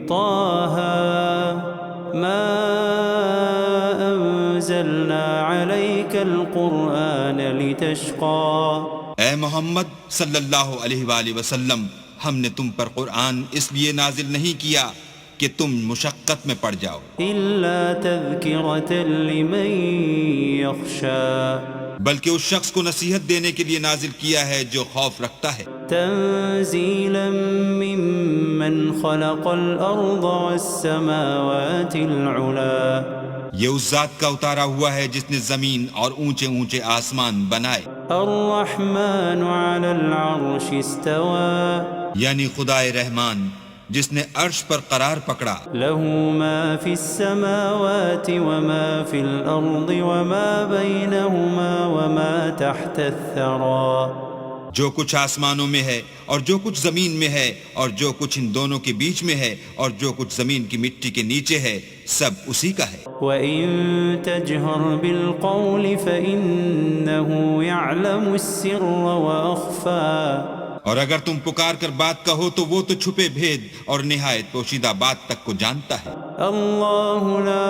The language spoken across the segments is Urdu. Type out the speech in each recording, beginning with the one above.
طه ما أنزلنا عليك القرآن لتشقى. اے محمد صلی اللہ علیہ وآلہ وسلم، ہم نے تم پر قرآن اس لیے نازل نہیں کیا کہ تم مشقت میں پڑ جاؤ، إلا تذكرة لمن يخشى. بلکہ اس شخص کو نصیحت دینے کے لیے نازل کیا ہے جو خوف رکھتا ہے، تنزيلا ممن خلق الأرض والسماوات العلا. یہ اس ذات کا اتارا ہوا ہے جس نے زمین اور اونچے اونچے آسمان بنائے، الرحمن على العرش استوى. یعنی خدائے رحمان جس نے عرش پر قرار پکڑا، له ما في السماوات وما في الأرض وما بينهما وما تحت الثرى. جو کچھ آسمانوں میں ہے اور جو کچھ زمین میں ہے اور جو کچھ ان دونوں کے بیچ میں ہے اور جو کچھ زمین کی مٹی کے نیچے ہے، سب اسی کا ہے. وَإِن تَجْهَرْ بِالْقَوْلِ فَإِنَّهُ يَعْلَمُ السِّرَّ وَأَخْفَى. اور اگر تم پکار کر بات کہو تو وہ تو چھپے بھید اور نہایت پوشیدہ بات تک کو جانتا ہے. اللہ لا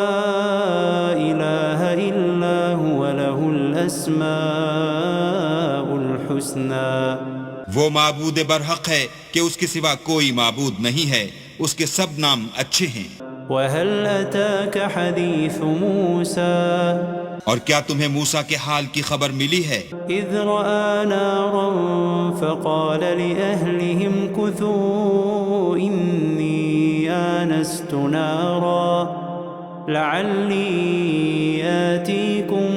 الہ الا هو له الاسماء الحسنى. وہ معبود برحق ہے کہ اس کے سوا کوئی معبود نہیں ہے، اس کے سب نام اچھے ہیں. وَهَلْ أَتَاكَ حَدِيثُ مُوسَى. اور کیا تمہیں موسیٰ کے حال کی خبر ملی ہے؟ إِذْ رَأَى نَارًا فَقَالَ لِأَهْلِهِمْ كُثُوا إِنِّي آنَسْتُ نَارًا لَعَلِّي آتِيكُم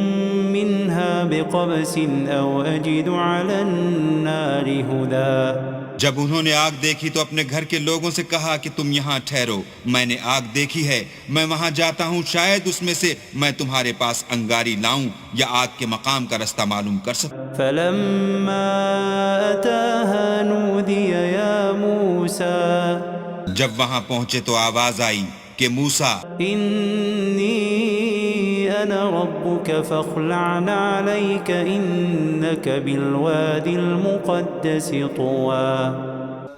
مِّنْهَا بِقَبَسٍ أَوْ أَجِدُ عَلَى النَّارِ هُدًى. جب انہوں نے آگ دیکھی تو اپنے گھر کے لوگوں سے کہا کہ تم یہاں ٹھہرو، میں نے آگ دیکھی ہے، میں وہاں جاتا ہوں، شاید اس میں سے میں تمہارے پاس انگاری لاؤں یا آگ کے مقام کا رستہ معلوم کر سکوں. فَلَمَّا أَتَاهَا نُودِيَ يَا مُوسَى. جب وہاں پہنچے تو آواز آئی کہ موسیٰ، إِنِّي أَنَا رَبُّكَ فَاخْلَعْ عَلَيْكَ إِنَّكَ بِالْوَادِ الْمُقَدَّسِ طُوًى.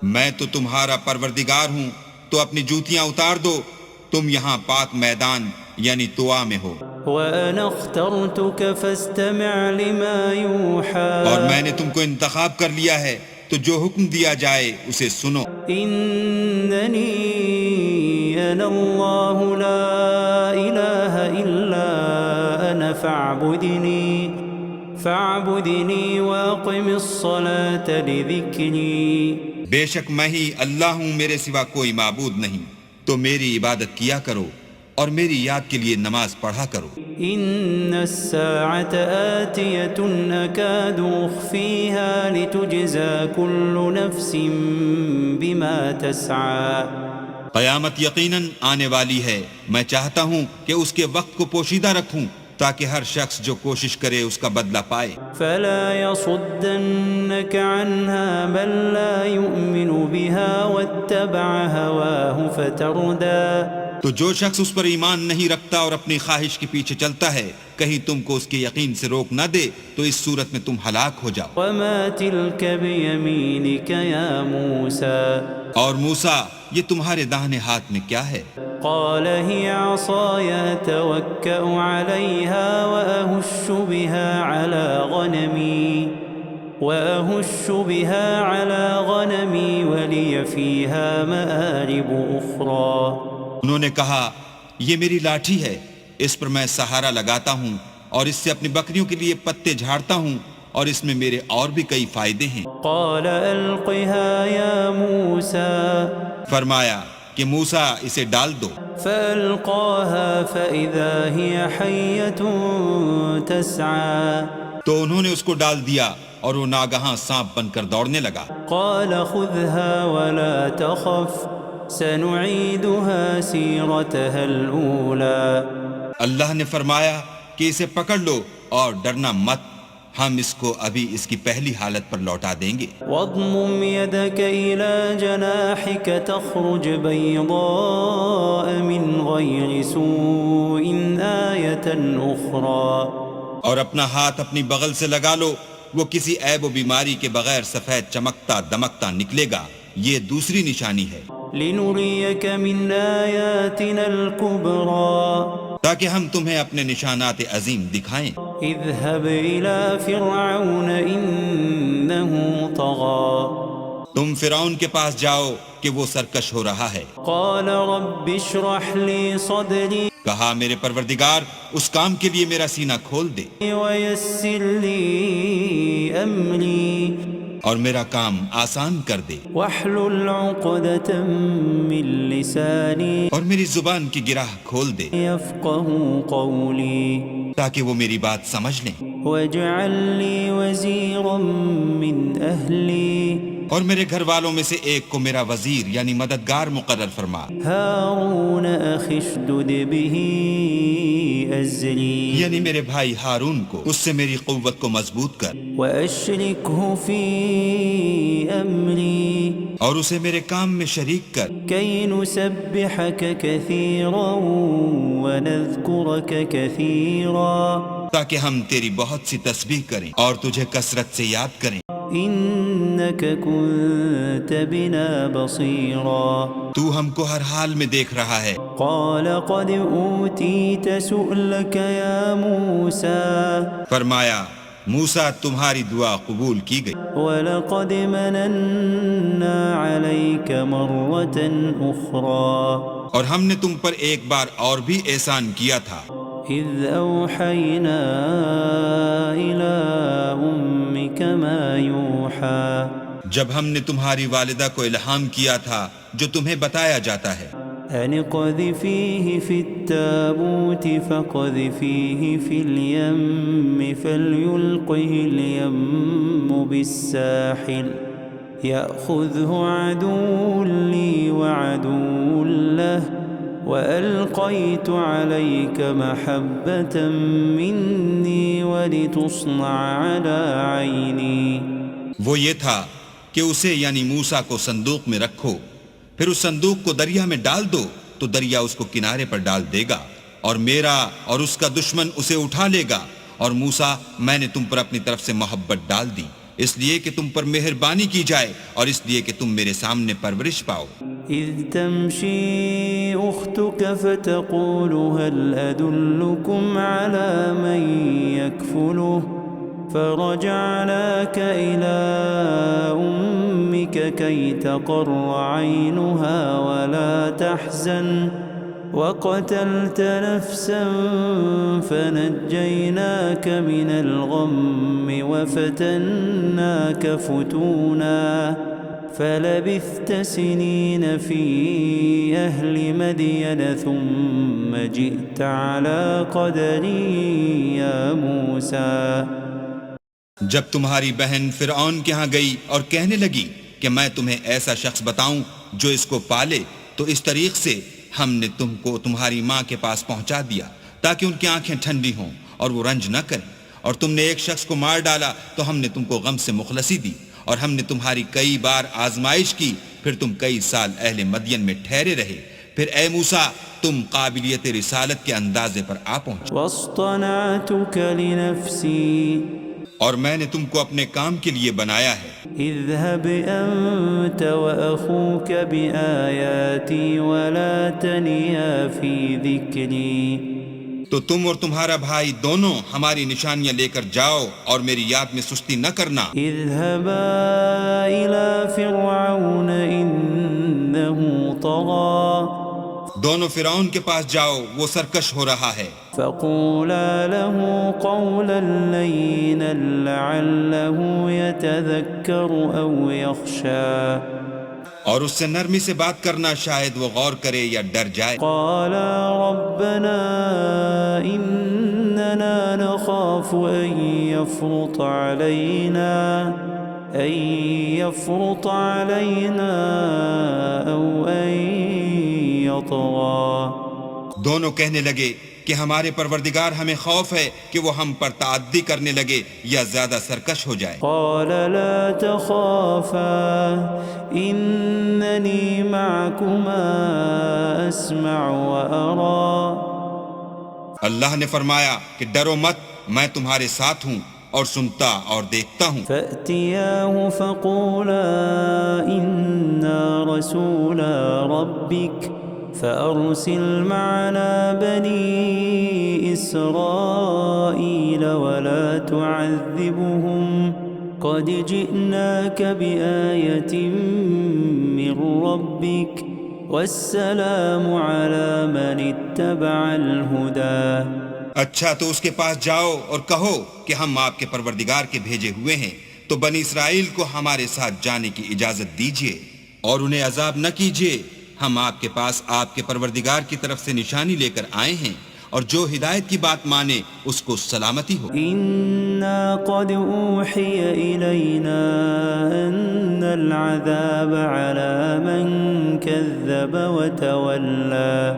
میں تو تمہارا پروردگار ہوں، تو اپنی جوتیاں اتار دو، تم یہاں پاک میدان یعنی طوا میں ہو. وَأَنَا اخْتَرْتُكَ فَاسْتَمِعْ لِمَا يُوحَى. اور میں نے تم کو انتخاب کر لیا ہے، تو جو حکم دیا جائے اسے سنو. إِنَّنِي أَنَا اللَّهُ لَا إِلَهَ إِلَّا أَنَا فَاعْبُدْنِي وَأَقِمِ الصَّلَاةَ لِذِكْرِي. بے شک میں ہی اللہ ہوں، میرے سوا کوئی معبود نہیں، تو میری عبادت کیا کرو اور میری یاد کے لیے نماز پڑھا کرو. إِنَّ السَّاعَةَ آتِيَةٌ أَكَادُ أُخْفِيهَا لِتُجْزَى كُلُّ نَفْسٍ بِمَا تَسْعَى. قیامت یقیناً آنے والی ہے، میں چاہتا ہوں کہ اس کے وقت کو پوشیدہ رکھوں تاکہ ہر شخص جو کوشش کرے اس کا بدلہ پائے. فَلَا يَصُدَّنَّكَ عَنْهَا مَن لَّا يُؤْمِنُ بِهَا وَاتَّبَعَ هَوَاهُ فَتَرْدَىٰ. تو جو شخص اس پر ایمان نہیں رکھتا اور اپنی خواہش کے پیچھے چلتا ہے، کہیں تم کو اس کے یقین سے روک نہ دے تو اس صورت میں تم ہلاک ہو جاؤ. وَمَا تِلْكَ بِيَمِينِكَ يَا مُوسَىٰ. اور موسیٰ، یہ تمہارے داہنے ہاتھ میں کیا ہے؟ قال هي عصاي أتوكأ عليها وأهش بها على غنمي ولي فيها مآرب أخرى. انہوں نے کہا، یہ میری لاٹھی ہے، اس پر میں سہارا لگاتا ہوں اور اس سے اپنی بکریوں کے لیے پتے جھاڑتا ہوں اور اس میں میرے اور بھی کئی فائدے ہیں. قال ألقها يا موسى. فرمایا کہ موسیٰ اسے ڈال دو. فألقاها فإذا هي حية تسعى. تو انہوں نے اس کو ڈال دیا اور وہ ناگہاں سانپ بن کر دوڑنے لگا. قال خذها ولا تخف سنعيدها سيرتها الأولى. اللہ نے فرمایا کہ اسے پکڑ لو اور ڈرنا مت، ہم اس کو ابھی اس کی پہلی حالت پر لوٹا دیں گے. واضمم يدك إلى جناحك تخرج بيضاء من غير سوء آية أخرى. اور اپنا ہاتھ اپنی بغل سے لگا لو، وہ کسی عیب و بیماری کے بغیر سفید چمکتا دمکتا نکلے گا، یہ دوسری نشانی ہے. لنريك من آياتنا الكبرى تاکہ ہم تمہیں اپنے نشانات عظیم دکھائیں۔ اذهب إلى فرعون إنه طغى تم فرعون کے پاس جاؤ کہ وہ سرکش ہو رہا ہے۔ قال رب اشرح لي صدري کہا میرے پروردگار اس کام کے لیے میرا سینہ کھول دے ويسر لي أمري اور میرا کام آسان کر دے، واحلل عقدة من لساني اور میری زبان کی گرہ کھول دے يفقهوا قولي تاکہ وہ میری بات سمجھ لیں، واجعل لي وزيرا من أهلي اور میرے گھر والوں میں سے ایک کو میرا وزیر یعنی مددگار مقرر فرما۔ هارون أخي اشدد به أزري یعنی میرے بھائی ہارون کو اس سے میری قوت کو مضبوط کر وأشركه في أمري اور اسے میرے کام میں شریک کر، كي نسبحك كثيرا ونذكرك كثيرا تاکہ ہم تیری بہت سی تسبیح کریں اور تجھے کثرت سے یاد کریں۔ إنك كنت بنا بصيرا تو ہم کو ہر حال میں دیکھ رہا ہے۔ قال قد أوتيت سؤلك يا موسى فرمایا موسیٰ تمہاری دعا قبول کی گئی، ولقد مننا عليك مرة أخرى اور ہم نے تم پر ایک بار اور بھی احسان کیا تھا، إذ أوحينا إلى أمك ما يوحى جب ہم نے تمہاری والدہ کو الہام کیا تھا جو تمہیں بتایا جاتا ہے، أن اقذفيه في التابوت فاقذفيه في اليم فليلقه اليم بالساحل يأخذه عدو لي وعدو له وألقيت عليك محبة مني ولتصنع على عيني۔ وہ یہ تھا کہ اسے یعنی موسیٰ کو صندوق میں رکھو، پھر اس صندوق کو دریا میں ڈال دو تو دریا اس کو کنارے پر ڈال دے گا، اور میرا اور اس کا دشمن اسے اٹھا لے گا، اور موسیٰ میں نے تم پر اپنی طرف سے محبت ڈال دی، اس لیے کہ تم پر مہربانی کی جائے اور اس لیے کہ تم میرے سامنے پرورش پاؤ۔ إذ تمشي أختك فتقول هل أدلكم على من يكفله فرجعناك إلى أمك كي تقر عينها ولا تحزن وقتلت نفسا فنجيناك من الغم وفتناك فتونا فلبثت سنين في أهل مدين ثم جئت على قدر يا موسى۔ جب تمہاری بہن فرعون کے ہاں گئی اور کہنے لگی کہ میں تمہیں ایسا شخص بتاؤں جو اس کو پالے، تو اس طریق سے ہم نے تم کو تمہاری ماں کے پاس پہنچا دیا تاکہ ان کی آنکھیں ٹھنڈی ہوں اور وہ رنج نہ کریں، اور تم نے ایک شخص کو مار ڈالا تو ہم نے تم کو غم سے مخلصی دی، اور ہم نے تمہاری کئی بار آزمائش کی، پھر تم کئی سال اہل مدین میں ٹھہرے رہے، پھر اے موسیٰ تم قابلیت رسالت کے اندازے پر آ پہنچے، واصطنعتك لنفسي اور میں نے تم کو اپنے کام کے لیے بنایا ہے۔ اذهب أنت وأخوك بآياتي ولا تنيا في ذكري تو تم اور تمہارا بھائی دونوں ہماری نشانیاں لے کر جاؤ اور میری یاد میں سستی نہ کرنا۔ اذهبا إلى فرعون إنه طغى دونوں فرعون کے پاس جاؤ، وہ سرکش ہو رہا ہے، فقولا له قولا لينا لعله يتذكر أو يخشى اور اس سے نرمی سے بات کرنا، شاید وہ غور کرے یا ڈر جائے۔ قالا ربنا إننا نخاف أن يفرط علينا أو أن يطغى۔ دونوں کہنے لگے کہ ہمارے پروردگار ہمیں خوف ہے کہ وہ ہم پر تعدی کرنے لگے یا زیادہ سرکش ہو جائے۔ قال لا تخافا إنني معكما أسمع وأرى۔ اللہ نے فرمایا کہ ڈرو مت، میں تمہارے ساتھ ہوں اور سنتا اور دیکھتا ہوں۔ فأتياه فقولا إنا رسولا ربك فأرسل معنا بني إسرائيل ولا تعذبهم قد جئناك بآية من ربك والسلام على من اتبع الهدى۔ اچھا تو اس کے پاس جاؤ اور کہو کہ ہم آپ کے پروردگار کے بھیجے ہوئے ہیں، تو بنی اسرائیل کو ہمارے ساتھ جانے کی اجازت دیجیے اور انہیں عذاب نہ کیجیے۔ ہم آپ کے پاس آپ کے پروردگار کی طرف سے نشانی لے کر آئے ہیں، اور جو ہدایت کی بات مانے اس کو سلامتی ہو۔ إنا قد أوحي إلينا أن العذاب على من كذب وتولى۔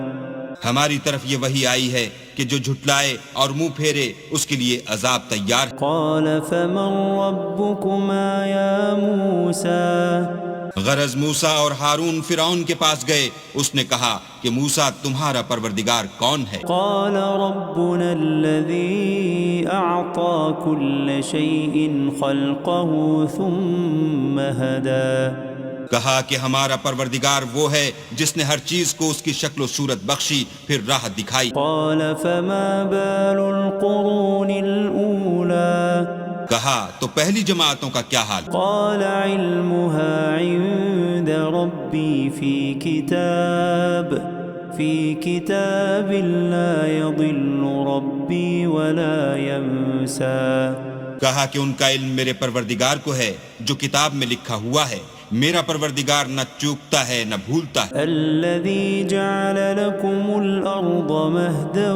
ہماری طرف یہ وحی آئی ہے کہ جو جھٹلائے اور منہ پھیرے اس کے لیے عذاب تیار ہے۔ قال فمن ربكما يا موسى؟ غرض موسیٰ اور ہارون فرعون کے پاس گئے، اس نے کہا کہ موسیٰ تمہارا پروردگار کون ہے؟ قال ربنا الذي أعطى كل شيء خلقه ثم هدى۔ کہا کہ ہمارا پروردگار وہ ہے جس نے ہر چیز کو اس کی شکل و صورت بخشی پھر راہ دکھائی۔ قال فما بال القرون الأولى؟ کہا تو پہلی جماعتوں کا کیا حال؟ قال علمها عند ربي في كتاب لا يضل ربي ولا ينسى۔ کہا کہ ان کا علم میرے پروردگار کو ہے جو کتاب میں لکھا ہوا ہے، میرا پروردگار نہ چوکتا ہے نہ بھولتا ہے۔ الذي جعل لكم الأرض مهدا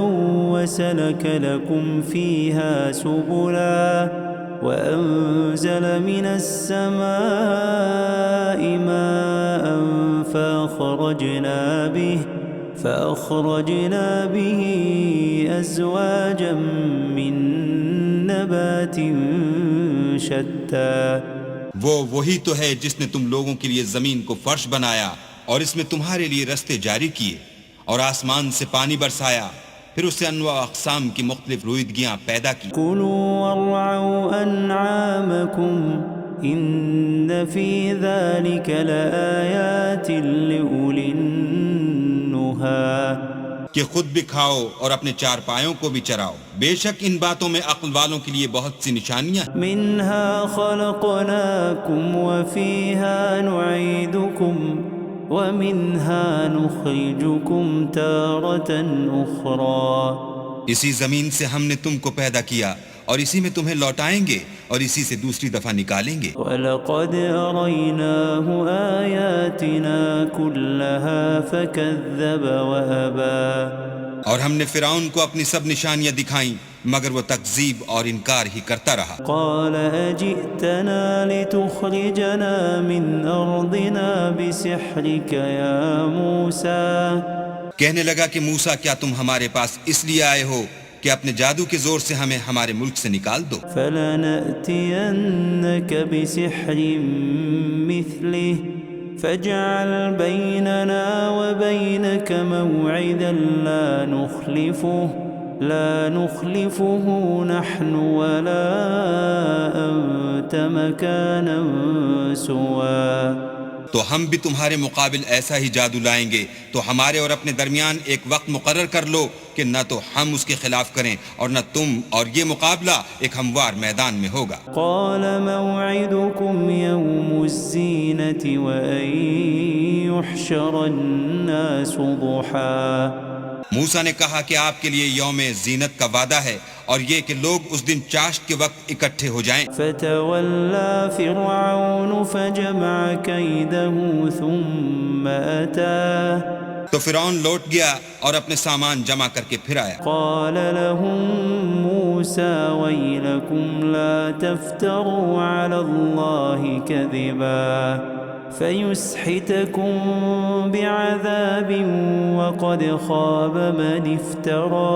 وسلك لكم فيها سبلا وأنزل من السماء ماء فأخرجنا به أزواجا من نبات شتى۔ وہی تو ہے جس نے تم لوگوں کے لیے زمین کو فرش بنایا اور اس میں تمہارے لیے رستے جاری کیے، اور آسمان سے پانی برسایا، پھر اس سے انواع اقسام کی مختلف رویدگیاں پیدا کی۔ كلوا وارعوا أنعامكم إن في ذلك لآيات لأولي النهى۔ کہ خود بھی کھاؤ اور اپنے چار پایوں کو بھی چراؤ، بے شک ان باتوں میں عقل والوں کے لیے بہت سی نشانیاں ہیں۔ منها خلقناكم وفيها نعيدكم ومنها نخرجكم تارة أخرى۔ اسی زمین سے ہم نے تم کو پیدا کیا اور اسی میں تمہیں لوٹائیں گے اور اسی سے دوسری دفعہ نکالیں گے۔ وَلَقَدْ أَرَيْنَاهُ آيَاتِنَا كُلَّهَا فَكَذَّبَ وَأَبَى۔ اور ہم نے فرعون کو اپنی سب نشانیاں دکھائیں مگر وہ تکذیب اور انکار ہی کرتا رہا۔ قَالَ أَجِئْتَنَا لِتُخْرِجَنَا مِنْ أَرْضِنَا بِسِحْرِكَ يَا مُوسَى۔ کہنے لگا کہ موسیٰ کیا تم ہمارے پاس اس لیے آئے ہو کہ اپنے جادو کے زور سے ہمیں ہمارے ملک سے نکال دو؟ فَلَنَأْتِيَنَّكَ بِسِحْرٍ مِثْلِهِ فَاجْعَلْ بَيْنَنَا وَبَيْنَكَ مَوْعِدًا لا نخلفه نحن ولا أنت مكانا سوا۔ تو ہم بھی تمہارے مقابل ایسا ہی جادو لائیں گے، تو ہمارے اور اپنے درمیان ایک وقت مقرر کر لو کہ نہ تو ہم اس کے خلاف کریں اور نہ تم، اور یہ مقابلہ ایک ہموار میدان میں ہوگا۔ قال موعدكم يوم الزينة وأن يحشر الناس ضحى۔ موسیٰ نے کہا کہ آپ کے لیے یوم زینت کا وعدہ ہے اور یہ کہ لوگ اس دن چاشت کے وقت اکٹھے ہو جائیں۔ فتولى فرعون فجمع كيده ثم أتى۔ تو فرعون لوٹ گیا اور اپنے سامان جمع کر کے پھر آیا۔ قال لهم موسى ويلكم لا تفتروا على الله كذبا فيسحتكم بعذاب وقد خاب من افترى۔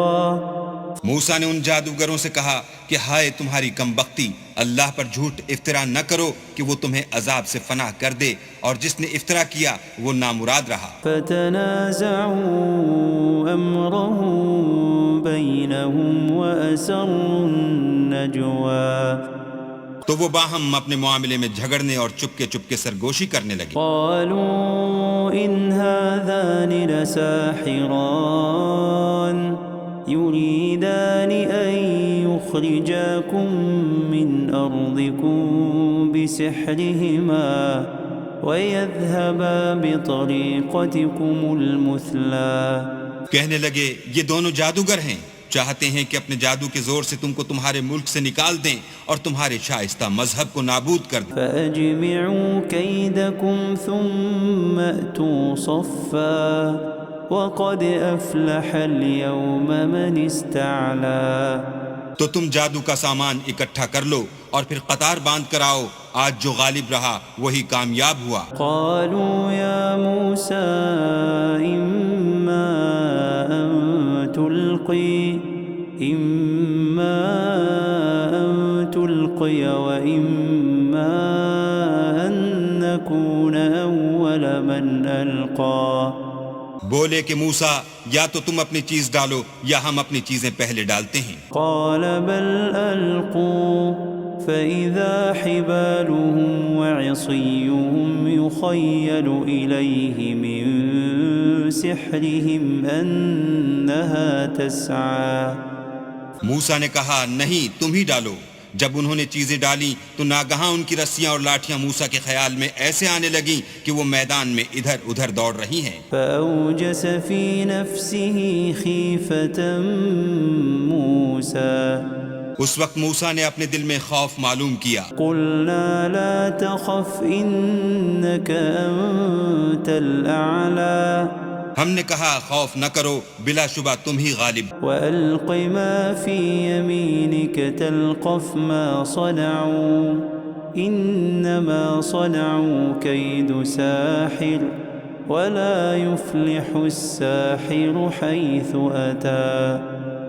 موسیٰ نے ان جادوگروں سے کہا کہ ہائے تمہاری کم بختی، اللہ پر جھوٹ افطرا نہ کرو کہ وہ تمہیں عذاب سے فنا کر دے، اور جس نے افطرا کیا وہ نامراد رہا۔ فتنازعوا امرهم بينهم واسروا نجوا تو وہ باہم اپنے معاملے میں جھگڑنے اور چپکے چپکے سرگوشی کرنے لگے. قالوا إن هذان لساحران يريدان أن يخرجاكم من أرضكم بسحرهما ويذهبا بطريقتكم المثلى. کہنے لگے یہ دونوں جادوگر ہیں، چاہتے ہیں کہ اپنے جادو کے زور سے تم کو تمہارے ملک سے نکال دیں اور تمہارے شائستہ مذہب کو نابود کر دیں. فأجمعوا كيدكم ثم أتوا صفا وقد أفلح اليوم من استعلا. تو تم جادو کا سامان اکٹھا کر لو اور پھر قطار باندھ کر آؤ، آج جو غالب رہا وہی کامیاب ہوا. قالوا يا موسى إما أن تلقي وإما أن نكون أول من ألقى. بولے کہ موسیٰ یا تو تم اپنی چیز ڈالو یا ہم اپنی چیزیں پہلے ڈالتے ہیں. قال بل ألقوا فإذا حبالهم وعصيهم يخيل إليه من سحرهم أنها تسعى. موسیٰ نے کہا نہیں تم ہی ڈالو. جب انہوں نے چیزیں ڈالی تو ناگہاں ان کی رسیاں اور لاٹھیاں موسیٰ کے خیال میں ایسے آنے لگیں کہ وہ میدان میں ادھر ادھر دوڑ رہی ہیں. فأوجس في نفسه خيفة موسى. اس وقت موسیٰ نے اپنے دل میں خوف معلوم کیا. قلنا لا تخف إنك أنت الأعلى. ہم نے کہا خوف نہ کرو، بلا شبہ تم ہی غالب. وألق ما في يمينك تلقف ما صنعوا إنما صنعوا كيد ساحر ولا يفلح الساحر حيث أتى.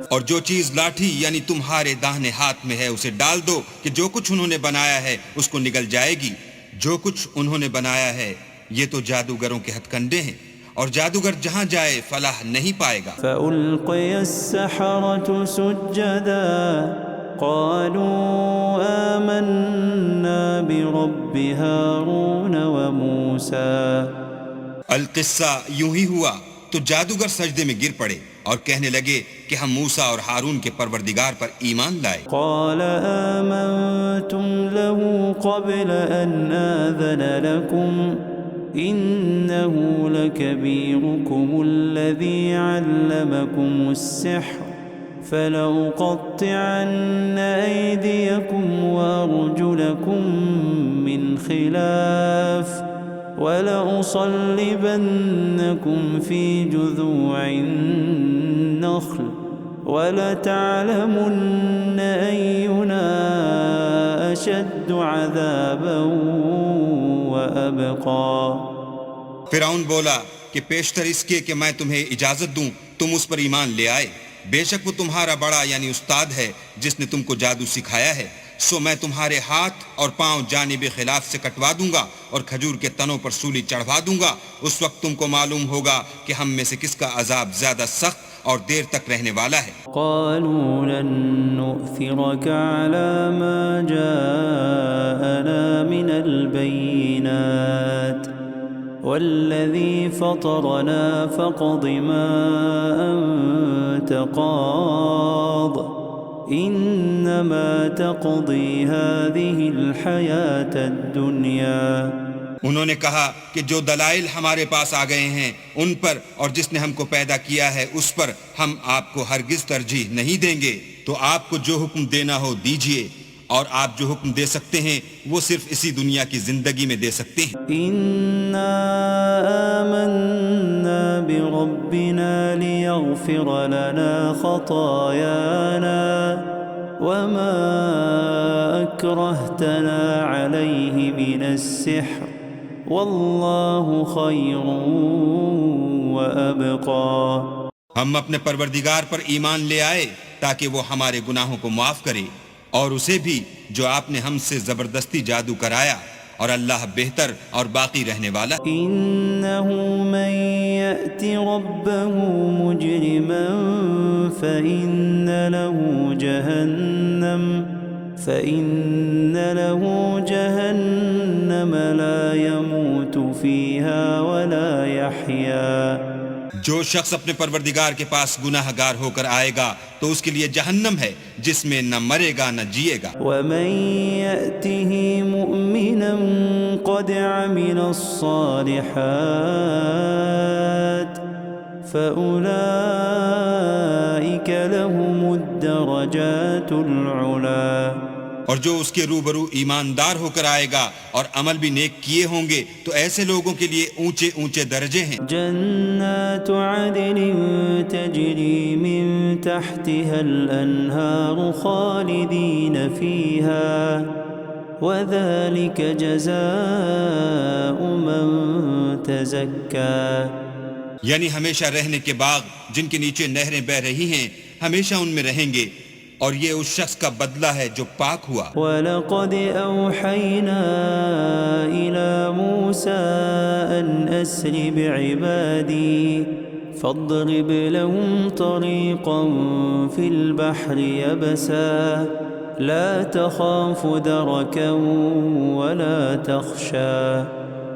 اور جو چیز لاٹھی یعنی تمہارے داہنے ہاتھ میں ہے اسے ڈال دو کہ جو کچھ انہوں نے بنایا ہے اس کو نگل جائے گی. جو کچھ انہوں نے بنایا ہے یہ تو جادوگروں کے ہتھ کنڈے ہیں، اور جادوگر جہاں جائے فلاح نہیں پائے گا. فألقي السحرة سجدا قالوا آمنا برب هارون وموسى. القصہ یوں ہی ہوا تو جادوگر سجدے میں گر پڑے اور کہنے لگے کہ ہم موسیٰ اور ہارون کے پروردگار پر ایمان لائے. قال آمنتم له قبل أن آذن لكم إنه لكبيركم الذي علمكم السحر فلأقطعن أيديكم وأرجلكم من خلاف ولأصلبنكم في جذوع النخل ولتعلمن أينا أشد عذابا وأبقى. فرعون بولا کہ پیشتر اس کے کہ میں تمہیں اجازت دوں تم اس پر ایمان لے آئے، بے شک وہ تمہارا بڑا یعنی استاد ہے جس نے تم کو جادو سکھایا ہے، سو میں تمہارے ہاتھ اور پاؤں جانب خلاف سے کٹوا دوں گا اور کھجور کے تنوں پر سولی چڑھوا دوں گا. اس وقت تم کو معلوم ہوگا کہ ہم میں سے کس کا عذاب زیادہ سخت اور دیر تک رہنے والا ہے. قالوا لن نؤثرك على ما جاءنا من البينات والذي فطرنا فاقض ما أنت قاض إنما تقضي هذه الحياة الدنيا. انہوں نے کہا کہ جو دلائل ہمارے پاس آ گئے ہیں ان پر اور جس نے ہم کو پیدا کیا ہے اس پر ہم آپ کو ہرگز ترجیح نہیں دیں گے. تو آپ کو جو حکم دینا ہو دیجئے، اور آپ جو حکم دے سکتے ہیں وہ صرف اسی دنیا کی زندگی میں دے سکتے ہیں. إنا آمنا بربنا ليغفر لنا خطايانا وما أكرهتنا عليه من السحر والله خير وأبقى. ہم اپنے پروردگار پر ایمان لے آئے تاکہ وہ ہمارے گناہوں کو معاف کرے، اور اسے بھی جو آپ نے ہم سے زبردستی جادو کرایا، اور اللہ بہتر اور باقی رہنے والا. إنه من يأت ربه مجرما فإن له جهنم فإن له جهنم لا يموت فيها ولا يحيا جو شخص اپنے پروردگار کے پاس گناہ گار ہو کر آئے گا تو اس کے لیے جہنم ہے جس میں نہ مرے گا نہ جیے گا. ومن يأته مؤمنا قد عمل الصالحات فأولئك لهم الدرجات العلا اور جو اس کے روبرو ایماندار ہو کر آئے گا اور عمل بھی نیک کیے ہوں گے تو ایسے لوگوں کے لیے اونچے اونچے درجے ہیں. جنات عدن تجری من تحتها الانہار خالدین فیہا وذلك جزاء من تزکا یعنی ہمیشہ رہنے کے باغ جن کے نیچے نہریں بہ رہی ہیں ہمیشہ ان میں رہیں گے اور یہ اس شخص کا بدلہ ہے جو پاک ہوا. وَلَقَدْ أَوْحَيْنَا إِلَى مُوسَىٰ أَنْ أَسْرِ بِعِبَادِي فَاضْرِبْ لَهُمْ طَرِيقًا فِي الْبَحْرِ يَبَسًا لَا تَخَافُ دَرَكًا وَلَا تَخْشَىٰ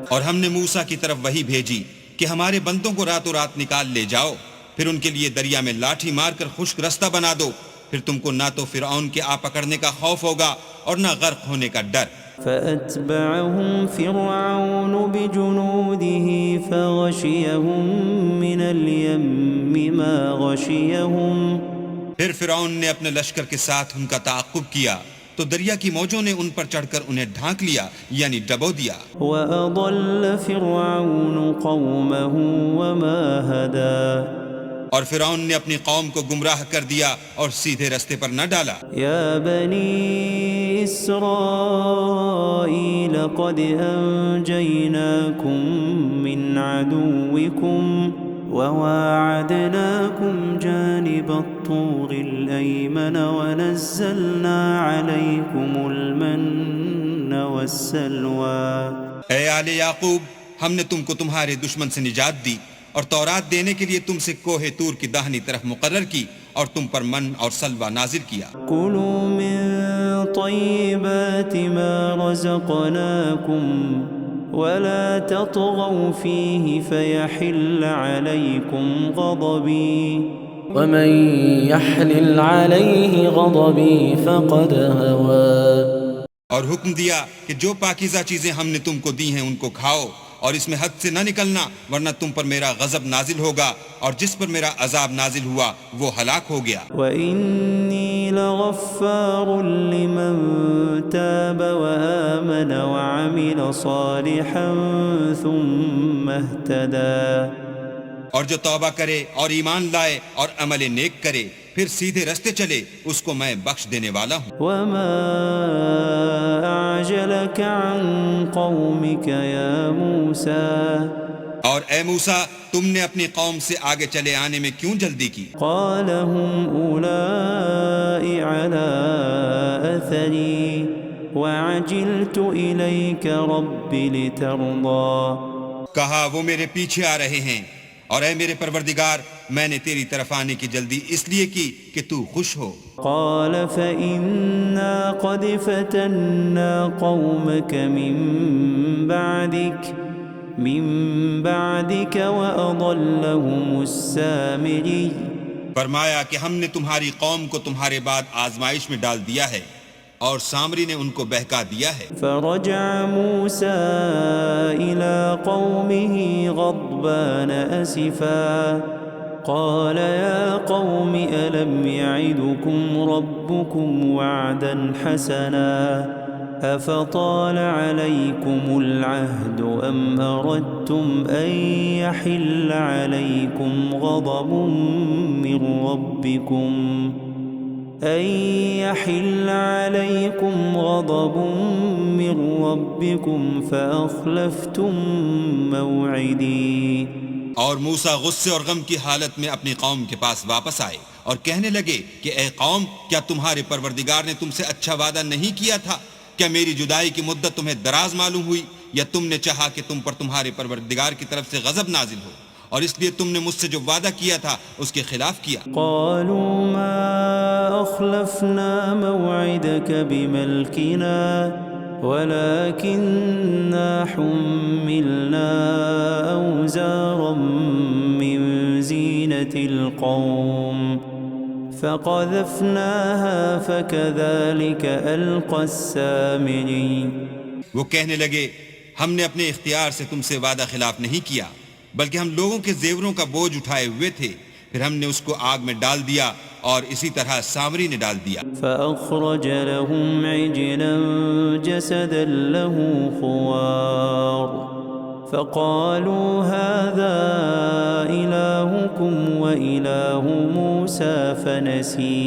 اور ہم نے موسیٰ کی طرف وحی بھیجی کہ ہمارے بندوں کو راتوں رات نکال لے جاؤ پھر ان کے لیے دریا میں لاٹھی مار کر خشک رستہ بنا دو پھر تم کو نہ تو فرعون کے آ پکڑنے کا خوف ہوگا اور نہ غرق ہونے کا ڈر. فَأَتْبَعَهُمْ فِرْعَوْنُ بِجُنُودِهِ فَغَشِيَهُمْ مِنَ الْيَمِّ مَا غَشِيَهُمْ پھر فرعون نے اپنے لشکر کے ساتھ ان کا تعاقب کیا تو دریا کی موجوں نے ان پر چڑھ کر انہیں ڈھانک لیا یعنی ڈبو دیا. وَأَضَلَّ فِرْعَوْنُ قَوْمَهُ وَمَا هَدَى اور فرعون نے اپنی قوم کو گمراہ کر دیا اور سیدھے رستے پر نہ ڈالا. یا بنی اسرائیل قد انجیناکم من عدوکم وواعدناکم جانب الطور الایمن ونزلنا علیکم المن والسلوى. اے آل یعقوب ہم نے تم کو تمہارے دشمن سے نجات دی اور تورات دینے کے لیے تم سے کوہ طور کی داہنی طرف مقرر کی اور تم پر من اور سلوہ نازل کیا. کلوا من طیبات ما رزقناکم ولا تطغوا فیہ فیحل علیکم غضبی ومن يحلل عليه غضبي فقد هوى. اور حکم دیا کہ جو پاکیزہ چیزیں ہم نے تم کو دی ہیں ان کو کھاؤ اور اس میں حد سے نہ نکلنا ورنہ تم پر میرا غضب نازل ہوگا اور جس پر میرا عذاب نازل ہوا وہ ہلاک ہو گیا. وَإِنِّي لَغَفَّارٌ لِّمَن تَابَ وَآمَنَ وَعَمِلَ صَالِحًا ثُمَّ اهْتَدَىٰ. اور جو توبہ کرے اور ایمان لائے اور عمل نیک کرے پھر سیدھے رستے چلے اس کو میں بخش دینے والا ہوں. وَمَا أَعْجَلَكَ عَن قَوْمِكَ يَا مُوسَىٰ. اور اے موسیٰ تم نے اپنی قوم سے آگے چلے آنے میں کیوں جلدی کی؟ قَالَ هُمْ أُولَاءِ عَلَىٰ أَثَرِي وَعَجِلْتُ إِلَيْكَ رَبِّ لِتَرْضَىٰ. کہا وہ میرے پیچھے آ رہے ہیں اور اے میرے پروردگار میں نے تیری طرف آنے کی جلدی اس لیے کی کہ تو خوش ہو. قال فإنا قد فتنا قومك من بعدك وأضلهم السامري. فرمایا کہ ہم نے تمہاری قوم کو تمہارے بعد آزمائش میں ڈال دیا ہے اور سامری نے ان کو بہکا دیا ہے. فرجع موسى إلى قومه غضبان أسفا قال يا قوم ألم يعدكم ربكم وعدا حسنا أفطال عليكم العهد أم أردتم أن يحل عليكم غضب من ربكم فأخلفتم موعدي. اور موسیٰ غصے اور غم کی حالت میں اپنی قوم کے پاس واپس آئے اور کہنے لگے کہ اے قوم کیا تمہارے پروردگار نے تم سے اچھا وعدہ نہیں کیا تھا؟ کیا میری جدائی کی مدت تمہیں دراز معلوم ہوئی یا تم نے چاہا کہ تم پر تمہارے پروردگار کی طرف سے غضب نازل ہو اور اس لیے تم نے مجھ سے جو وعدہ کیا تھا اس کے خلاف کیا۔ قالوا ما أخلفنا موعدك بملكنا ولكننا حملنا أوزارا من زينة القوم فقذفناها فكذلك ألقى السامري۔ وہ کہنے لگے ہم نے اپنے اختیار سے تم سے وعدہ خلاف نہیں کیا، بلکہ ہم لوگوں کے زیوروں کا بوجھ اٹھائے ہوئے تھے، پھر ہم نے اس کو آگ میں ڈال دیا اور اسی طرح سامری نے ڈال دیا۔ فأخرج لهم عجلا جسدا له خوار فقالوا هذا إلهكم وإله موسى فنسي۔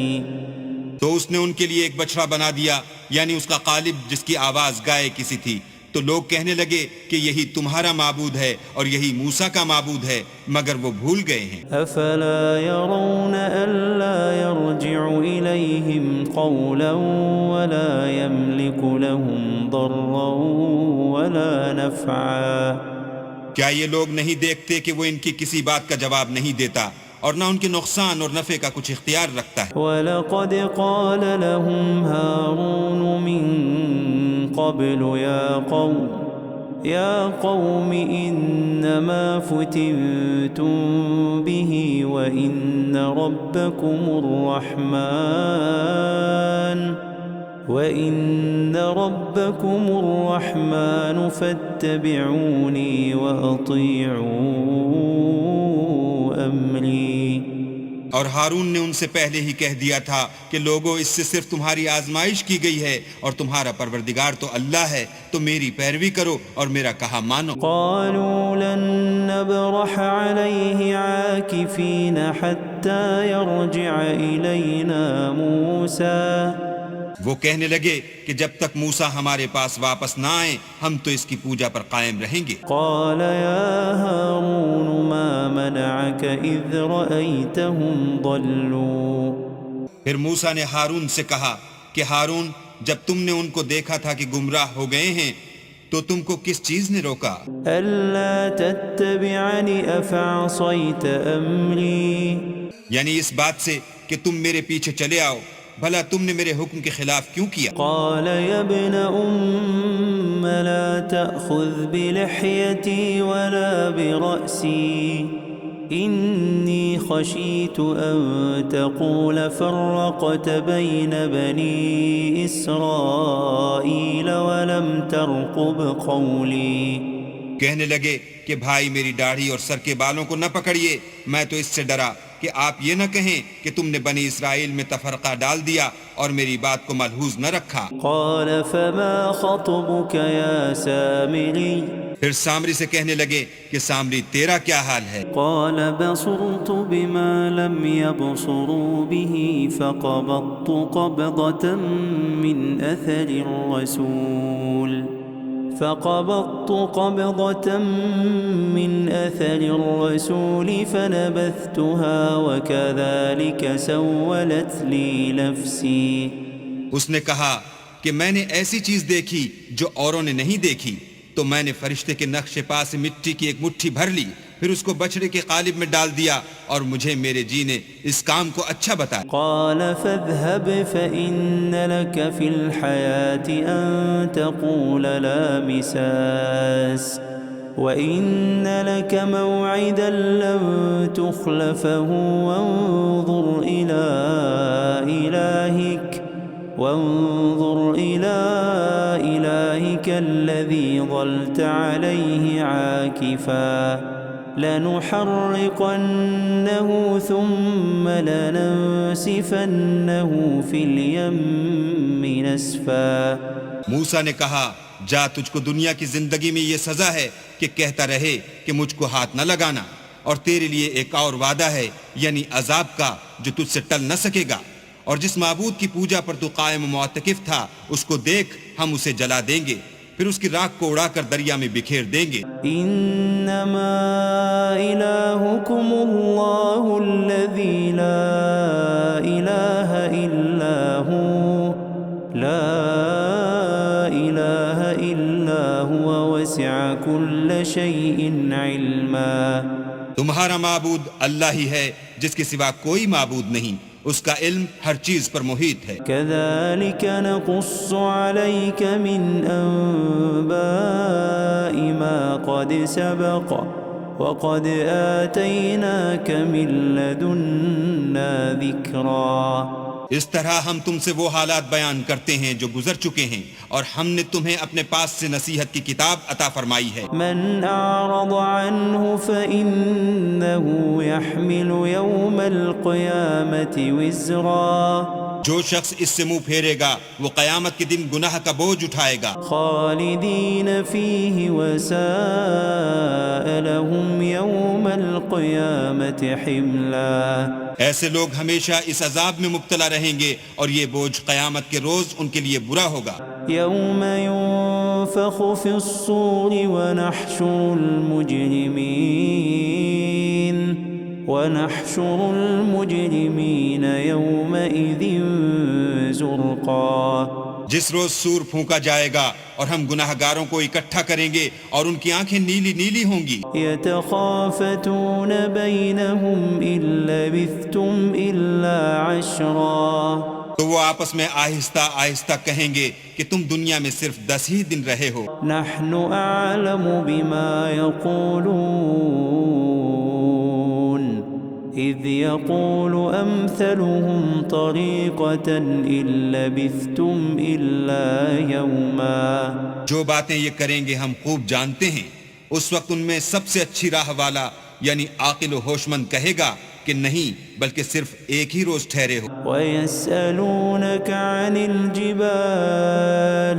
تو اس نے ان کے لیے ایک بچڑا بنا دیا، یعنی اس کا قالب جس کی آواز گائے کسی تھی، تو لوگ کہنے لگے کہ یہی تمہارا معبود ہے اور یہی موسیٰ کا معبود ہے، مگر وہ بھول گئے ہیں۔ أفلا يرون ألا يرجع إليهم قولا ولا يملك لهم ضرا ولا نفعا۔ کیا یہ لوگ نہیں دیکھتے کہ وہ ان کی کسی بات کا جواب نہیں دیتا اور نہ ان کے نقصان اور نفع کا کچھ اختیار رکھتا ہے؟ وَلَقَدْ قَالَ لَهُمْ هَارُونُ مِنْ قَبْلُ يَا قَوْمِ إِنَّمَا فُتِنْتُمْ بِهِ وَإِنَّ رَبَّكُمُ الرَّحْمَنُ فَاتَّبِعُونِي وَأَطِيعُوا أَمْرِي۔ اور ہارون نے ان سے پہلے ہی کہہ دیا تھا کہ لوگوں اس سے صرف تمہاری آزمائش کی گئی ہے اور تمہارا پروردگار تو اللہ ہے، تو میری پیروی کرو اور میرا کہا مانو۔ قالوا لن نبرح عليه عاكفين حتى يرجع إلينا موسى۔ وہ کہنے لگے کہ جب تک موسیٰ ہمارے پاس واپس نہ آئیں ہم تو اس کی پوجا پر قائم رہیں گے۔ قال يا هارون ما منعك إذ رأيتهم ضلوا۔ پھر موسیٰ نے ہارون سے کہا کہ ہارون، جب تم نے ان کو دیکھا تھا کہ گمراہ ہو گئے ہیں تو تم کو کس چیز نے روکا؟ ألا تتبعني أفعصيت أمري۔ یعنی اس بات سے کہ تم میرے پیچھے چلے آؤ، بھلا تم نے میرے حکم کے خلاف کیوں کیا؟ قال يا ابن أم لا تأخذ بلحيتي ولا برأسي إني خشيت أن تقول فرقت بين بني إسرائيل ولم ترقب قولي۔ کہنے لگے کہ بھائی میری داڑھی اور سر کے بالوں کو نہ پکڑیے، میں تو اس سے ڈرا کہ آپ یہ نہ کہیں کہ تم نے بنی اسرائیل میں تفرقہ ڈال دیا اور میری بات کو ملحوظ نہ رکھا۔ قال فما خطبك يا سامري۔ پھر سامری سے کہنے لگے کہ سامری تیرا کیا حال ہے؟ قال بصرت بما لم يبصروا به فقبضت قبضة من أثر الرسول فنبذتها وكذلك سولت لي نفسي۔ اس نے کہا کہ میں نے ایسی چیز دیکھی جو اوروں نے نہیں دیکھی، تو میں نے فرشتے کے نقش پا سے مٹی کی ایک مٹھی بھر لی، پھر اس کو بچڑے کے قالب میں ڈال دیا اور مجھے میرے جی نے اس کام کو اچھا بتایا۔ قال فاذهب فإن لك في الحياة أن تقول لا مساس وإن لك موعدا لن تخلفه وانظر إلى إلهك الذي ظلت عليه عاكفا لنحرقنه ثم لننسفنه في اليم نسفا۔ موسیٰ نے کہا جا، تجھ کو دنیا کی زندگی میں یہ سزا ہے کہ کہتا رہے کہ مجھ کو ہاتھ نہ لگانا، اور تیرے لیے ایک اور وعدہ ہے یعنی عذاب کا جو تجھ سے ٹل نہ سکے گا، اور جس معبود کی پوجا پر تو قائم و معتکف تھا اس کو دیکھ، ہم اسے جلا دیں گے، پھر اس کی راکھ کو اڑا کر دریا میں بکھیر دیں گے۔ انما الہکم اللہ الذی لا الہ الا هو وسع كل شيء علما۔ تمہارا معبود اللہ ہی ہے جس کے سوا کوئی معبود نہیں، اس کا علم ہر چیز پر محیط ہے۔ كذلك نقص عليك من أنباء ما قد سبق وقد آتيناك من لدنا ذكرا۔ اس طرح ہم تم سے وہ حالات بیان کرتے ہیں جو گزر چکے ہیں، اور ہم نے تمہیں اپنے پاس سے نصیحت کی کتاب عطا فرمائی ہے۔ من أعرض عنه فإنه يحمل يوم القيامة وزرا۔ جو شخص اس سے منہ پھیرے گا وہ قیامت کے دن گناہ کا بوجھ اٹھائے گا۔ خالدين فيه وساء لهم يوم القيامة حملا۔ ایسے لوگ ہمیشہ اس عذاب میں مبتلا رہیں گے اور یہ بوجھ قیامت کے روز ان کے لیے برا ہوگا۔ يوم ينفخ في الصور ونحشر المجرمين يومئذ زرقا۔ جس روز سور پھونکا جائے گا اور ہم گناہ گاروں کو اکٹھا کریں گے اور ان کی آنکھیں نیلی نیلی ہوں گی۔ يتخافتون بينهم إن لبثتم إلا عشرا۔ تو وہ آپس میں آہستہ آہستہ کہیں گے کہ تم دنیا میں صرف 10 ہی دن رہے ہو۔ نحن أعلم بما يقولون إذ يقول أمثلهم طريقة إن لبثتم إلا يوما۔ جو باتیں یہ کریں گے ہم خوب جانتے ہیں، اس وقت ان میں سب سے اچھی راہ والا یعنی عاقل و ہوش مند کہے گا کہ نہیں بلکہ صرف ایک ہی روز ٹھہرے ہو۔ وَيَسْأَلُونَكَ عَنِ الْجِبَالِ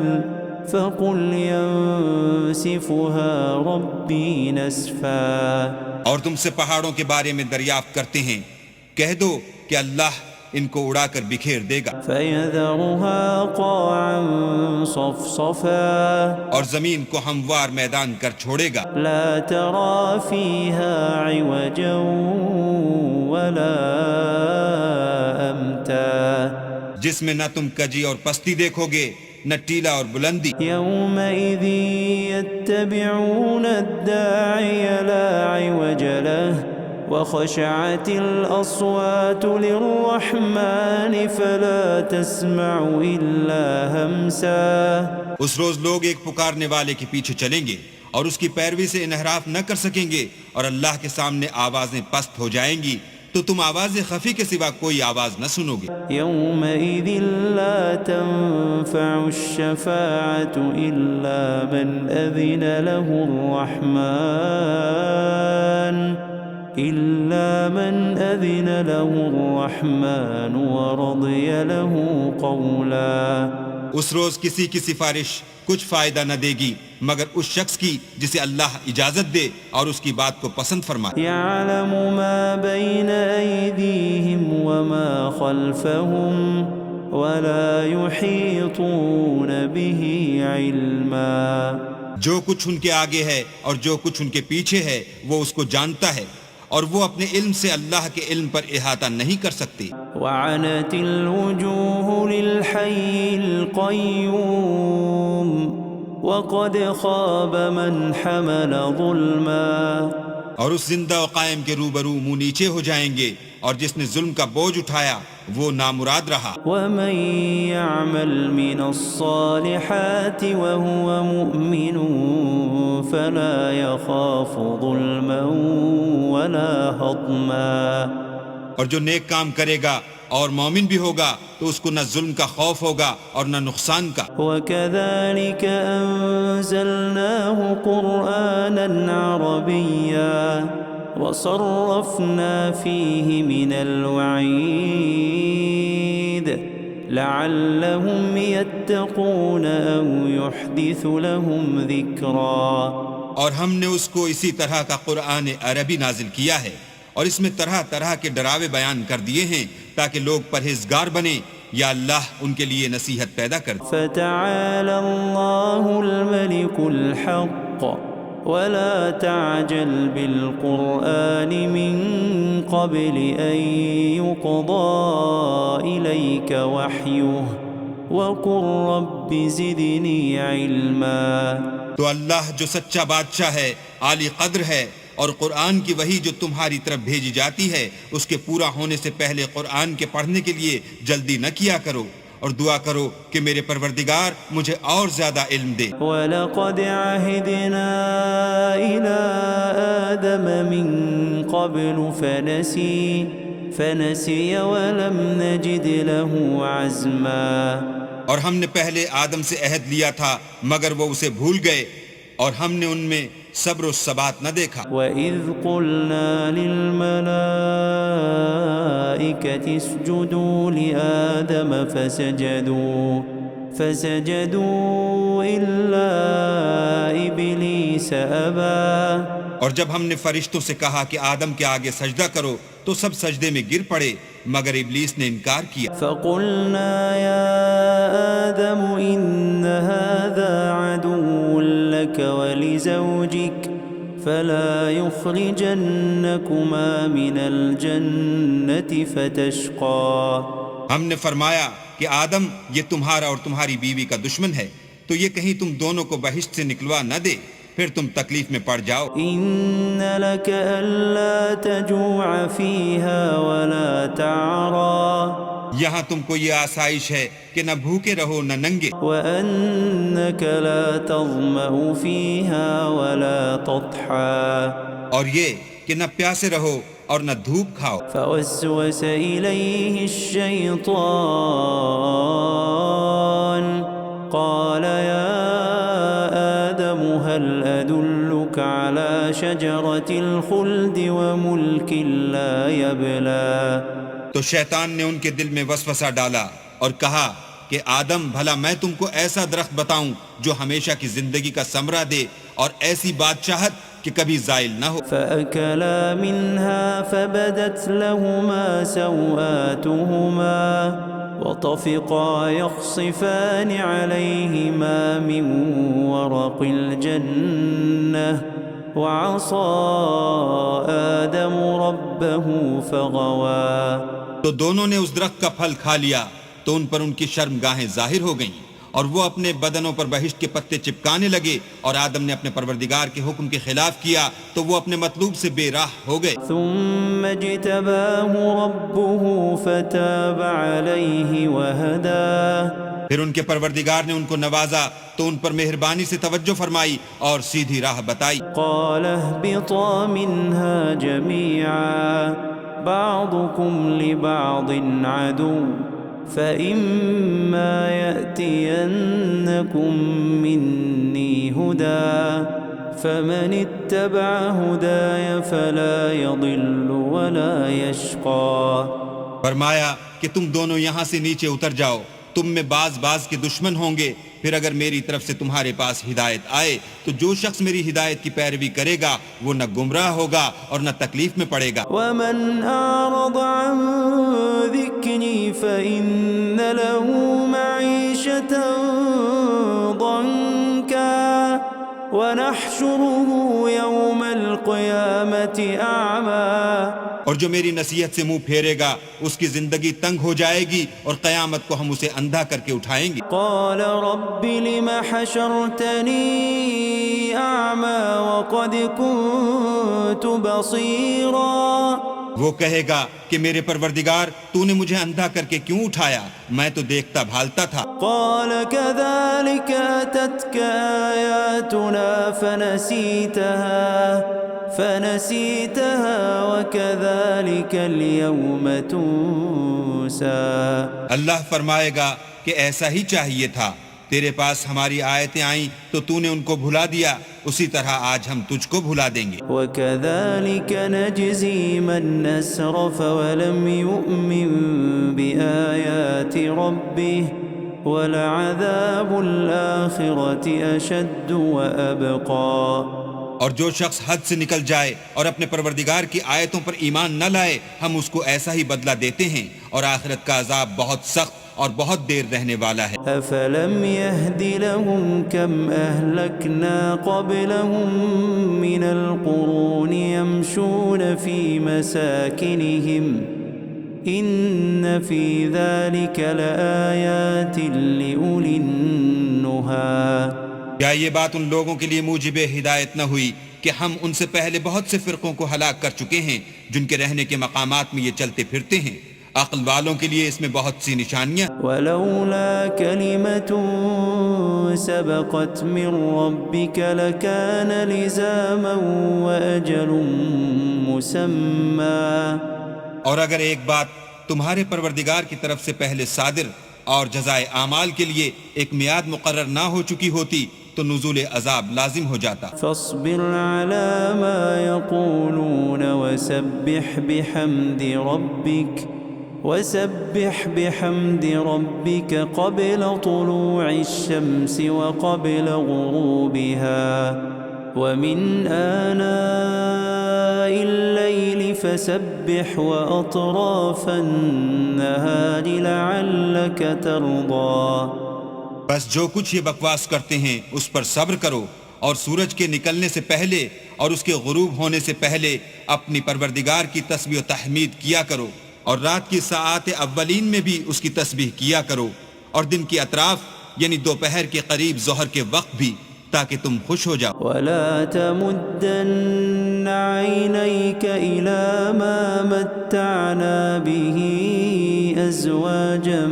فَقُلْ يَنسِفُهَا رَبِّي نَسْفًا۔ اور تم سے پہاڑوں کے بارے میں دریافت کرتے ہیں، کہہ دو کہ اللہ ان کو اڑا کر بکھیر دے گا۔ فَيَذَرُهَا قَاعًا صَفْصَفًا۔ اور زمین کو ہموار میدان کر چھوڑے گا۔ لَا تَرَى فِيهَا عِوَجًا وَلَا أَمْتًا۔ جس میں نہ تم کجی اور پستی دیکھو گے نہ ٹیلا اور بلندی۔ يَوْمَئِذٍ يَتَّبِعُونَ الدَّاعِيَ لَا عِوَجَ لَهُ وَخَشَعَتِ الْأَصْوَاتُ لِلرَّحْمَنِ فَلَا تَسْمَعُ إِلَّا هَمْسًا۔ اس روز لوگ ایک پکارنے والے کے پیچھے چلیں گے اور اس کی پیروی سے انحراف نہ کر سکیں گے، اور اللہ کے سامنے آوازیں پست ہو جائیں گی تو تم آواز خفی کے سوا کوئی آواز نہ سنو گے۔ يَوْمَئِذٍ لَا تَنفَعُ الشَّفَاعَةُ إِلَّا مَنْ أَذِنَ له الرَّحْمَنُ وَرَضِيَ لَهُ قَوْلًا۔ اس روز کسی کی سفارش کچھ فائدہ نہ دے گی مگر اس شخص کی جسے اللہ اجازت دے اور اس کی بات کو پسند فرمائے۔ يَعْلَمُ مَا بَيْنَ أَيْدِيهِمْ وَمَا خَلْفَهُمْ وَلَا يُحِيطُونَ بِهِ عِلْمًا۔ جو کچھ ان کے آگے ہے اور جو کچھ ان کے پیچھے ہے وہ اس کو جانتا ہے، اور وہ اپنے علم سے اللہ کے علم پر احاطہ نہیں کر سکتی۔ وعنت الوجوه للحي القيوم وقد خاب من حمل ظلما۔ اور اس زندہ و قائم کے روبرو منہ نیچے ہو جائیں گے، اور جس نے ظلم کا بوجھ اٹھایا وہ نامراد رہا۔ ومن يعمل من الصالحات وهو مؤمن فلا يخاف ظلما ولا هضما۔ اور جو نیک کام کرے گا اور مومن بھی ہوگا تو اس کو نہ ظلم کا خوف ہوگا اور نہ نقصان کا۔ وَكَذَلِكَ أَنزَلْنَاهُ قُرْآنًا عَرَبِيًّا وَصَرَّفْنَا فِيهِ مِنَ الْوَعِيدِ لَعَلَّهُمْ يَتَّقُونَ أَوْ يُحْدِثُ لَهُمْ ذِكْرًا۔ اور ہم نے اس کو اسی طرح کا قرآن عربی نازل کیا ہے، اور اس میں طرح طرح کے ڈراوے بیان کر دیے ہیں تاکہ لوگ پرہیزگار بنیں یا اللہ ان کے لیے نصیحت پیدا کر دے۔ فَتَعَالَى اللَّهُ الْمَلِكُ الْحَقُّ وَلَا تَعْجَلْ بِالْقُرْآنِ مِنْ قَبْلِ أَنْ يُقْضَى إِلَيْكَ وَحْيُهُ وَقُلْ رَبِّ زِدْنِي عِلْمًا۔ تو اللہ جو سچا بادشاہ ہے، عالی قدر ہے، اور قرآن کی وحی جو تمہاری طرف بھیجی جاتی ہے اس کے پورا ہونے سے پہلے قرآن کے پڑھنے کے لیے جلدی نہ کیا کرو، اور دعا کرو کہ میرے پروردگار مجھے اور زیادہ علم دے۔ وَلَقَدْ عَهِدْنَا إِلَىٰ آدَمَ مِن قَبْلُ فَنَسِيَ وَلَمْ نَجِدْ لَهُ عَزْمًا۔ اور ہم نے پہلے آدم سے عہد لیا تھا مگر وہ اسے بھول گئے، اور ہم نے ان میں صبر و ثبات نہ دیکھا۔ وَإِذْ قُلْنَا لِلْمَلَائِكَةِ اسْجُدُوا لِآدَمَ فَسَجَدُوا إِلَّا إِبْلِيسَ أَبَى۔ اور جب ہم نے فرشتوں سے کہا کہ آدم کے آگے سجدہ کرو تو سب سجدے میں گر پڑے مگر ابلیس نے انکار کیا۔ فَقُلْنَا يَا آدَمُ إِنَّ هَذَا عَدُوٌّ لَكَ وَلِزَوْجِكَ فَلَا يُخْرِجَنَّكُمَا مِنَ الْجَنَّةِ فَتَشْقَى۔ ہم نے فرمایا کہ آدم یہ تمہارا اور تمہاری بیوی کا دشمن ہے، تو یہ کہیں تم دونوں کو بہشت سے نکلوا نہ دے، پھر تم تکلیف میں پڑ جاؤ۔ إِنَّ لَكَ أَلَّا تَجُوعَ فِيهَا وَلَا تَعْرَىٰ۔ یہاں تم کو یہ آسائش ہے کہ نہ بھوکے رہو نہ ننگے، وَأَنَّكَ لَا تَظْمَأُ فِيهَا وَلَا تَضْحَىٰ۔ اور یہ کہ نہ پیاسے رہو اور نہ دھوپ کھاؤ۔ فَوَسْوَسَ إِلَيْهِ الشَّيْطَانُ قَالَ يَا آدَمُ هَلْ أَدُلُّكَ عَلَىٰ شَجَرَةِ الْخُلْدِ وَمُلْكٍ لَا يَبْلَىٰ۔ تو شیطان نے ان کے دل میں وسوسہ ڈالا اور کہا کہ آدم بھلا میں تم کو ایسا درخت بتاؤں جو ہمیشہ کی زندگی کا ثمرہ دے اور ایسی بادشاہت کہ کبھی زائل نہ ہو۔ فَأَكَلَا مِنْهَا فَبَدَتْ لَهُمَا سَوْآتُهُمَا وَطَفِقَا يَخْصِفَانِ عَلَيْهِمَا مِنْ وَرَقِ الْجَنَّةِ وَعَصَىٰ آدَمُ رَبَّهُ فَغَوَىٰ۔ تو دونوں نے اس درخت کا پھل کھا لیا تو ان پر ان کی شرمگاہیں ظاہر ہو گئیں، اور وہ اپنے بدنوں پر بہشت کے پتے چپکانے لگے، اور آدم نے اپنے پروردگار کے حکم کے خلاف کیا تو وہ اپنے مطلوب سے بے راہ ہو گئے۔ ثُمَّ اجْتَبَاهُ رَبُّهُ فَتَابَ عَلَيْهِ وَهَدَىٰ۔ پھر ان کے پروردگار نے ان کو نوازا تو ان پر مہربانی سے توجہ فرمائی اور سیدھی راہ بتائی۔ قَالَ اهْبِطَا مِنْهَا جَمِيعًا بَعْضُكُمْ لِبَعْضٍ عَدُوٌّ فَإِمَّا يَأْتِيَنَّكُم مِّنِّي هُدًى فَمَنِ اتَّبَعَ هُدَايَ فَلَا يَضِلُّ وَلَا يَشْقَىٰ۔ فرمایا کہ تم دونوں یہاں سے نیچے اتر جاؤ، تم میں بعض کے دشمن ہوں گے، پھر اگر میری طرف سے تمہارے پاس ہدایت آئے تو جو شخص میری ہدایت کی پیروی کرے گا وہ نہ گمراہ ہوگا اور نہ تکلیف میں پڑے گا۔ وَمَنْ أَعْرَضَ عَنْ ذِكْرِي فَإِنَّ لَهُ مَعِيشَةً ضَنكًا وَنَحْشُرُهُ يَوْمَ الْقِيَامَةِ أَعْمَىٰ۔ اور جو میری نصیحت سے منہ پھیرے گا اس کی زندگی تنگ ہو جائے گی اور قیامت کو ہم اسے اندھا کر کے اٹھائیں گے۔ قال رب لم حشرتني أعمى وقد كنت بصيرا۔ وہ کہے گا کہ میرے پروردگار تو نے مجھے اندھا کر کے کیوں اٹھایا، میں تو دیکھتا بھالتا تھا۔ قال كذلك أتتك آياتنا فنسيتها وكذلك اليوم تنسى۔ اللہ فرمائے گا کہ ایسا ہی چاہیے تھا، تیرے پاس ہماری آیتیں آئیں تو تو نے ان کو بھلا دیا، اسی طرح آج ہم تجھ کو بھلا دیں گے۔ وَكَذَلِكَ نَجْزِي مَنْ أَسْرَفَ وَلَمْ يُؤْمِنْ بِآيَاتِ رَبِّهِ وَلَعَذَابُ الْآخِرَةِ أَشَدُّ وَأَبْقَىٰ۔ اور جو شخص حد سے نکل جائے اور اپنے پروردگار کی آیتوں پر ایمان نہ لائے ہم اس کو ایسا ہی بدلہ دیتے ہیں، اور آخرت کا عذاب بہت سخت اور بہت دیر رہنے والا ہے۔ أَفَلَمْ يَهْدِ لَهُمْ كَمْ أَهْلَكْنَا قَبْلَهُمْ مِنَ الْقُرُونِ يَمْشُونَ فِي مَسَاكِنِهِمْ إِنَّ فِي ذَلِكَ لَآيَاتٍ لِأُولِي النُّهَىٰ۔ کیا یہ بات ان لوگوں کے لیے موجب ہدایت نہ ہوئی کہ ہم ان سے پہلے بہت سے فرقوں کو ہلاک کر چکے ہیں جن کے رہنے کے مقامات میں یہ چلتے پھرتے ہیں؟ عقل والوں کے لیے اس میں بہت سی نشانیاں۔ ولولا كلمة سبقت من ربك لكان لزاما وأجل مسمى۔ اور اگر ایک بات تمہارے پروردگار کی طرف سے پہلے صادر اور جزائے اعمال کے لیے ایک میعاد مقرر نہ ہو چکی ہوتی تو نزول عذاب لازم ہو جاتا۔ فاصبر على ما يقولون وسبح بحمد ربك قبل طلوع الشمس وقبل غروبها ومن آناء الليل فسبح وأطراف النهار لعلك ترضى۔ بس جو کچھ یہ بکواس کرتے ہیں اس پر صبر کرو، اور سورج کے نکلنے سے پہلے اور اس کے غروب ہونے سے پہلے اپنی پروردگار کی تسبیح و تحمید کیا کرو، اور رات کی ساعات اولین میں بھی اس کی تسبیح کیا کرو، اور دن کی اطراف یعنی دوپہر کے قریب ظہر کے وقت بھی، تاکہ تم خوش ہو جاؤ۔ ولا تمدن عينيك إلى ما متعنا به أزواجا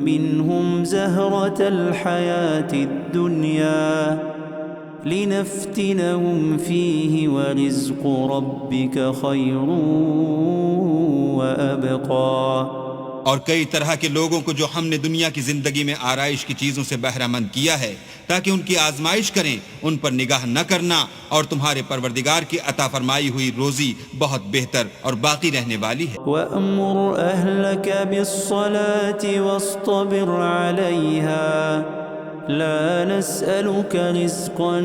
منهم زهرة الحياة الدنيا لنفتنهم فيه ورزق ربك خير وأبقى۔ اور کئی طرح کے لوگوں کو جو ہم نے دنیا کی زندگی میں آرائش کی چیزوں سے بہرہ مند کیا ہے تاکہ ان کی آزمائش کریں، ان پر نگاہ نہ کرنا، اور تمہارے پروردگار کی عطا فرمائی ہوئی روزی بہت بہتر اور باقی رہنے والی ہے۔ وَأْمُرْ أَهْلَكَ بِالصَّلَاةِ وَاصْطَبِرْ عَلَيْهَا لَا نَسْأَلُكَ رِزْقًا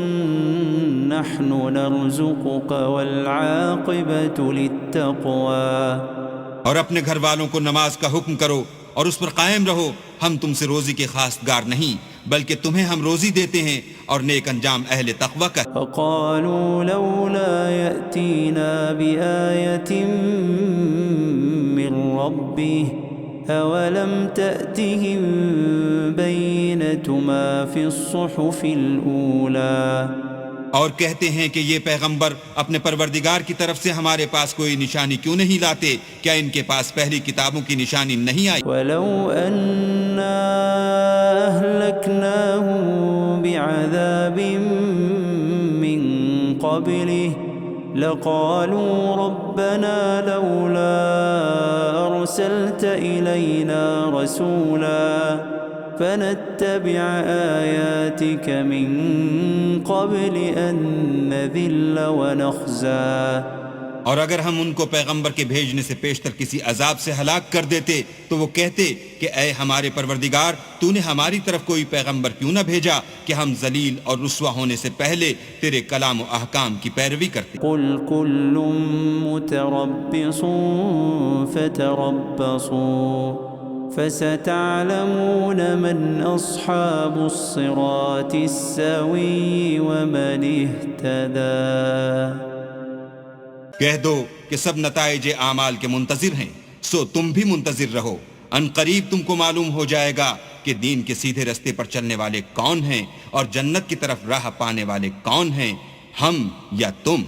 نَحْنُ نَرْزُقُكَ وَالْعَاقِبَةُ لِلتَّقْوَى۔ اور اپنے گھر والوں کو نماز کا حکم کرو اور اس پر قائم رہو، ہم تم سے روزی کے خواستگار نہیں بلکہ تمہیں ہم روزی دیتے ہیں، اور نیک انجام اہل تقوی کا۔ فقالوا لولا يأتينا بآية من ربه أولم تأتهم بينة ما في الصحف الأولى۔ اور کہتے ہیں کہ یہ پیغمبر اپنے پروردگار کی طرف سے ہمارے پاس کوئی نشانی کیوں نہیں لاتے؟ کیا ان کے پاس پہلی کتابوں کی نشانی نہیں آئی؟ وَلَوْ أَنَّا أَهْلَكْنَاهُمْ بِعَذَابٍ مِّن قَبْلِهِ لَقَالُوا رَبَّنَا لَوْلَا أَرْسَلْتَ إِلَيْنَا رَسُولًا فنتبع آياتك من قبل أن نذل ونخزى۔ اور اگر ہم ان کو پیغمبر کے بھیجنے سے پیشتر کسی عذاب سے ہلاک کر دیتے تو وہ کہتے کہ اے ہمارے پروردگار، تو نے ہماری طرف کوئی پیغمبر کیوں نہ بھیجا کہ ہم ذلیل اور رسوا ہونے سے پہلے تیرے کلام و احکام کی پیروی کرتے۔ قل كل متربص فتربصوا فستعلمون من أصحاب الصراط السوي ومن اهتدى۔ کہہ دو کہ سب نتائج اعمال کے منتظر ہیں، سو تم بھی منتظر رہو، ان قریب تم کو معلوم ہو جائے گا کہ دین کے سیدھے رستے پر چلنے والے کون ہیں اور جنت کی طرف راہ پانے والے کون ہیں، ہم یا تم۔